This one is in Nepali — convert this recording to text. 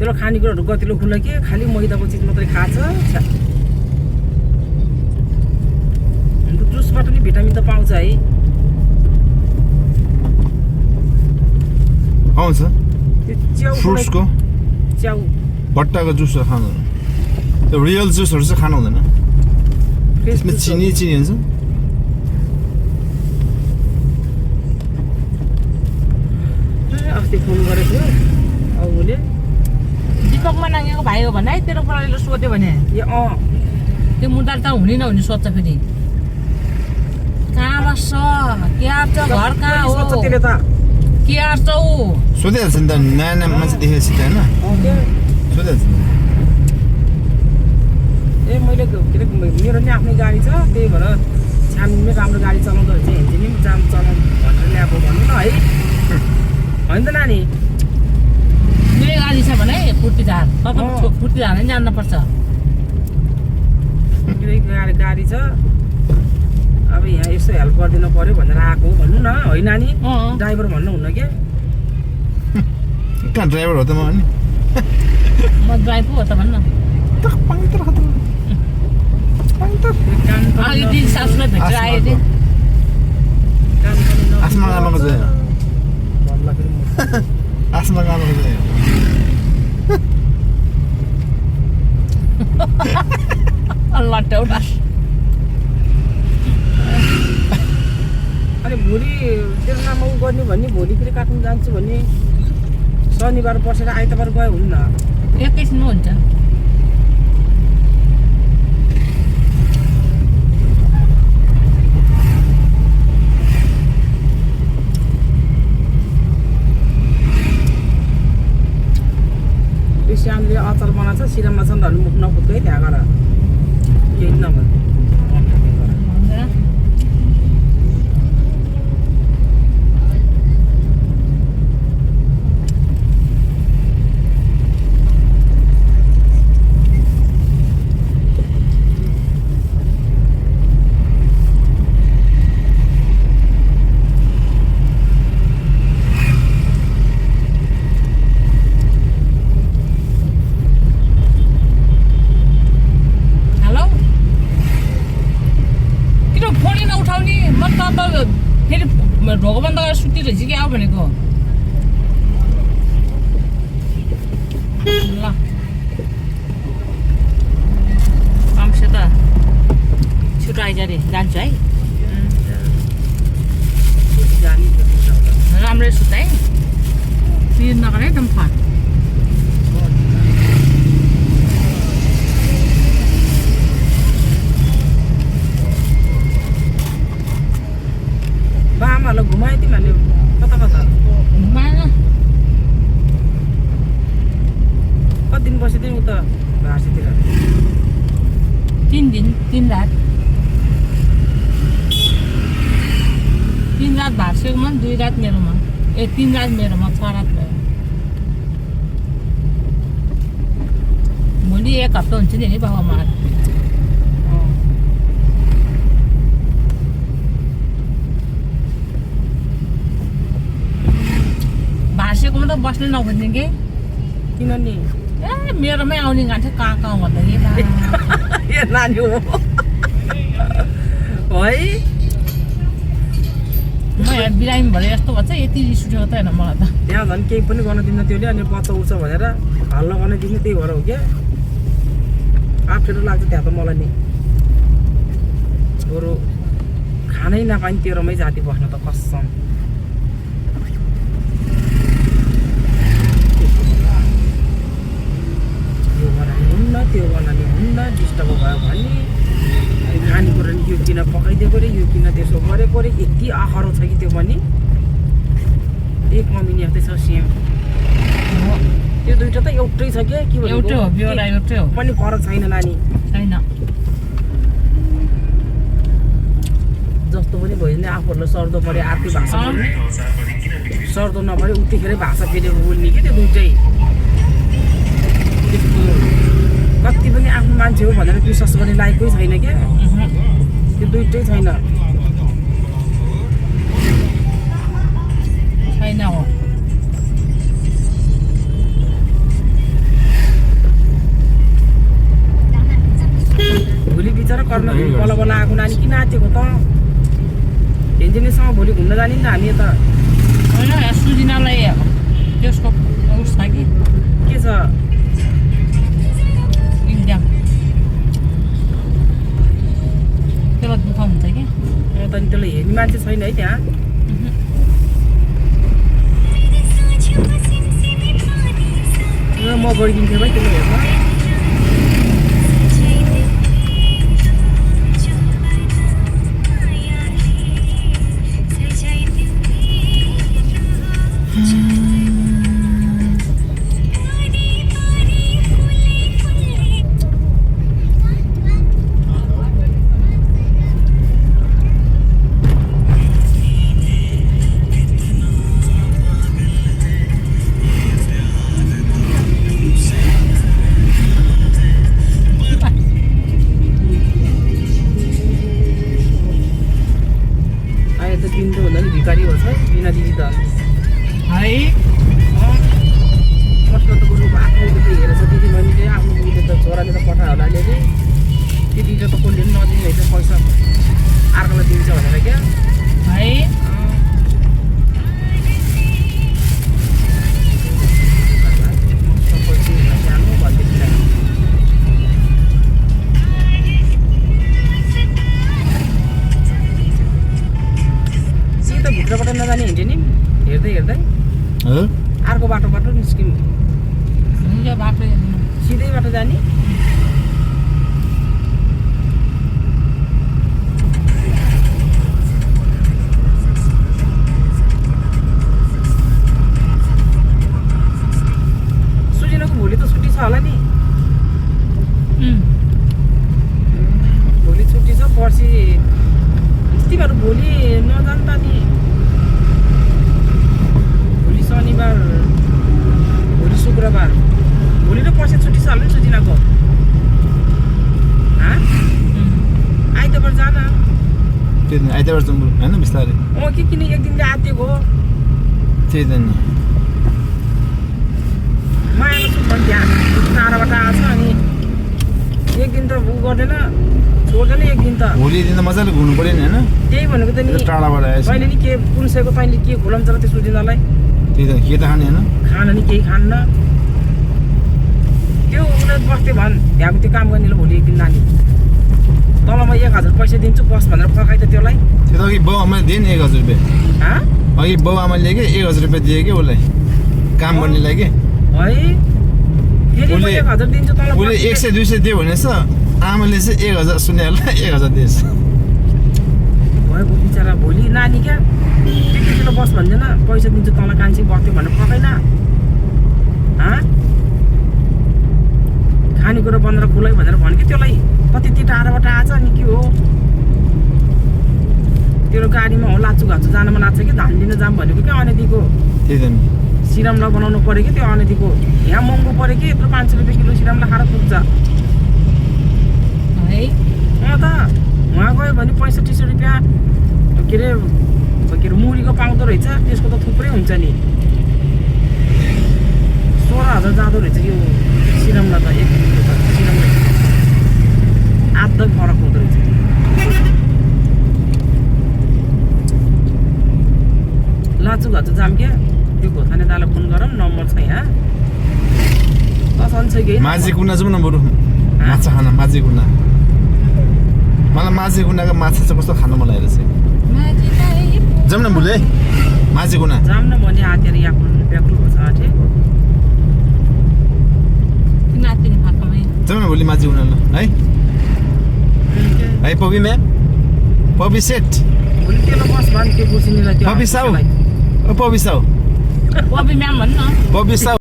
त्यसले खानेकुराहरू गतिलो खुल्ला के खालि मैदाको चिज मात्रै खान्छ अन्त जुसबाट नि भिटामिन त पाउँछ है आउँछ त्यो च्याउ फ्रुट्सको च्याउ बट्टाको जुसहरू खानु त्यो रियल जुसहरू चाहिँ खानु हुँदैन त्यसमा चिनी हुन्छ अस्ति फोन गरेको औले दिपकमा नागेको भाइ हो भने है तेरो प्रणालीले सोध्यो भने ए त्यो मुद्दा त हुने नहुने सोध्छ फेरि कहाँ बस्छ के आर्छ घर कहाँ हो त्यसले त के आर्छ ऊ सोधिहाल्छ नि त नयाँ मान्छे देखेपछि त होइन सोधिहाल्छ ए मैले के अरे मेरो नि आफ्नै गाडी छ त्यही भएर छानमै राम्रो गाडी चलाउँदो रहेछ हिँड्ने पनि जाम चलाउँ भनेर ल्याएको भन्नु न है होइन त नानी मेरो गाडी छ भने फुर्तीधार तपाईँ फुर्तीधार नै जान्नुपर्छ मेरो गाडी छ अब यहाँ यसो हेल्प गरिदिनु पर्यो भनेर आएको भन्नु न है नानी ड्राइभर भन्नु हुन्न के कहाँ ड्राइभर हो त म नि म ड्राइभ हो त भन्न यो दिन सासुलाई भेटेर आयो नि आसमा आमाको चाहिँ आसमा आमाको चाहिँ लट्याउटा अनि भोलि तेरो नाममा उ गर्ने भन्ने भोलि फेरि काट्नु जान्छु भने शनिबार बसेर आइतबार गयो हुन्न एकैछिनमा हुन्छ श्यामले अचार बनाएको छ सिरामा छ नि त मुख नफुत्कै त्यहाँ गर केही नभए ढोको बन्द गरेर सुत्तिरहेछ कि आऊ भनेको ल आउँछ त छिटो आइज रे जान्छु है राम्रै सुत है पिर नगरे एकदम फट बामालाई घुमायो तिमीहरूले कता कता घुमाएन कति दिन बस्यो तिमी उता भाषातिर 3 दिन 3 रात 3 रात भाषेकोमा 2 रात मेरोमा 3 रात मेरोमा 6 रात भयो भोलि 1 हप्ता हुन्छ नि बाबामा भाषेकोमा त बस्नै नखोज्ने कि किन नि ए मेरोमै आउने गान्थ्यो कहाँ भन्दाखेरि ए नानी हो है म यहाँ बिरामी भएर यस्तो भन्छ यति रिस उठेको त होइन मलाई त त्यहाँ झन् केही पनि गर्न दिन्न त्यसले अनि बच्चा उठ्छ भनेर हल्ला गर्न दिने त्यही भएर हो क्या अप्ठ्यारो लाग्छ त्यहाँ त मलाई नि बरु खानै नपाइने तेरोमै जाति बस्न त कसम यो बनाउने हुन्न त्यो बनाउने हुन्न डिस्टर्ब भयो भने खानेकुरा नि यो किन पकाइदिएको रे यो किन त्यसो गरेको रे यति आहारो छ कि त्यो पनि एक कमिनी जस्तै छ सेम त्यो दुइटा त एउटै छ क्या के एउटै हो बेहोरा एउटै हो पनि फरक छैन नानी छैन जस्तो पनि भयो भने आफूहरूलाई सर्दो पऱ्यो आर्कै भाषा बोल्ने सर्दो नपऱ्यो उतिखेरै भाषा फेरेको बोल्ने कि त्यो दुइटै कति पनि आफ्नो मान्छे हो भनेर विश्वास गर्ने लायकै छैन क्या त्यो दुइटै छैन छैन हो गर्न बल्ल बल्ल आएको नानी किन आँटेको त भेन्जिनेसँग भोलि घुम्न जाने नि त हामी यता होइन सुजिनालाई त्यसको उस छ कि के छ इक्जाम त्यसलाई दुःख हुन्छ कि त नि त्यसलाई हेर्ने मान्छे छैन है त्यहाँ म गरिदिन्थेँ भाइ त्यसले हेर्न बिन्दु भन्दा नि भिकारी हो छ बिना दिदी त है कस्तो त बरु आफ्नो त हेरेछ दिदी बहिनीले आफ्नो बुढीले त छोराले त पठायो होला अरे त्यति त कसले पनि नदिने रहेछ पैसा अर्कोलाई दिन्छ भनेर क्या है भित्रबाट नजाने हिँड्यो नि हेर्दै हेर्दै अर्को बाटोबाट निस्क्यौँ यो बाटो सिधै बाटो जाने सुजिनको भोलि त छुट्टी छ होला नि भोलि छुट्टी छ पर्सि तिमीहरू भोलि नजान्दा नि भोलि शनिबार भोलि शुक्रबार भोलि र पर्सि छुट्टी छ होला नि सुजिनाको आइतबार जान आइतबार जाउँ होइन बिस्तारै के किन एक दिनले आँटेको हो त्यही त नि मायाको सुट त्यहाँ टाढाबाट आएको छ अनि एक दिन त उ गर्दैन छोड्दैन एक दिन त भोलि दिन त मजाले घुम्नु पऱ्यो नि होइन त्यही भनेको त नि टाढाबाट आएछ मैले नि के पुनसेको तैँले के खोलाउँछ र त्यो सुजिनालाई त्यही त के त खाने होइन खान नि केही खान्न त्यो उसले बस्थे भन् त्यहाँको त्यो काम गर्नेले भोलि एक दिन नानी तल म 1000 पैसा दिन्छु बस भनेर फकाइ त त्यसलाई त्यो त अघि बाउ आमाले दिए नि 1000 रुपियाँ अघि बाउ आमाले के 1000 रुपियाँ दिए कि उसलाई काम गर्नेलाई कि है फेरि म 1000 दिन्छु तल उसले 100 200 दियो भनेछ आमाले चाहिँ 1000 सुनेहरूलाई 1000 दिएछ भएको बिचरा भोलि नानी क्या टिकटिलो बस भन्दैन पैसा दिन्छु तल कान्छी बस्थ्यो भनेर फकाइन खानेकुरो बनेर खुलै भनेर भन्यो कि त्यसलाई कति त्यति टाढाबाट आएछ अनि के हो तेरो गाडीमा हो लाचु घाचु जान मन लाग्छ कि धान लिन जाम भनेको क्या अनेदिको त्यही त सिरमला बनाउनु पऱ्यो कि त्यो अनेदिको यहाँ महँगो पऱ्यो कि यत्रो 500 रुपियाँ किलो सिरमला खाएर पुग्छ है त उहाँ गयो भने 6500 रुपियाँ के अरे मुरीको पाउँदो रहेछ त्यसको त थुप्रै हुन्छ नि 16000 जाँदो रहेछ यो सिरमला त एक किलो त सिरमला आधा फरक हुँदो रहेछ लाचु घाचु जाम क्या त्यो घोथाने दालाई फोन गरौँ नम्बर छ यहाँ त माझी कुना जाउँ न बरु माछा खान माझी कुना मलाई माझी कुनाको माछा चाहिँ कस्तो खानु मन लागेको छ जाउँ न बुले माझी कुना जाम न भने आतेर व्याकुल भन्छ आटे जाउँ न भोलि माझी कुना ल है है पबी म्याम पबी सेट भोलि त्यसलाई बस भन् त्यो गुर्सिनीलाई त्यो पबी साउ ओ पबी साउ पबी म्याम भन्न पबी साउ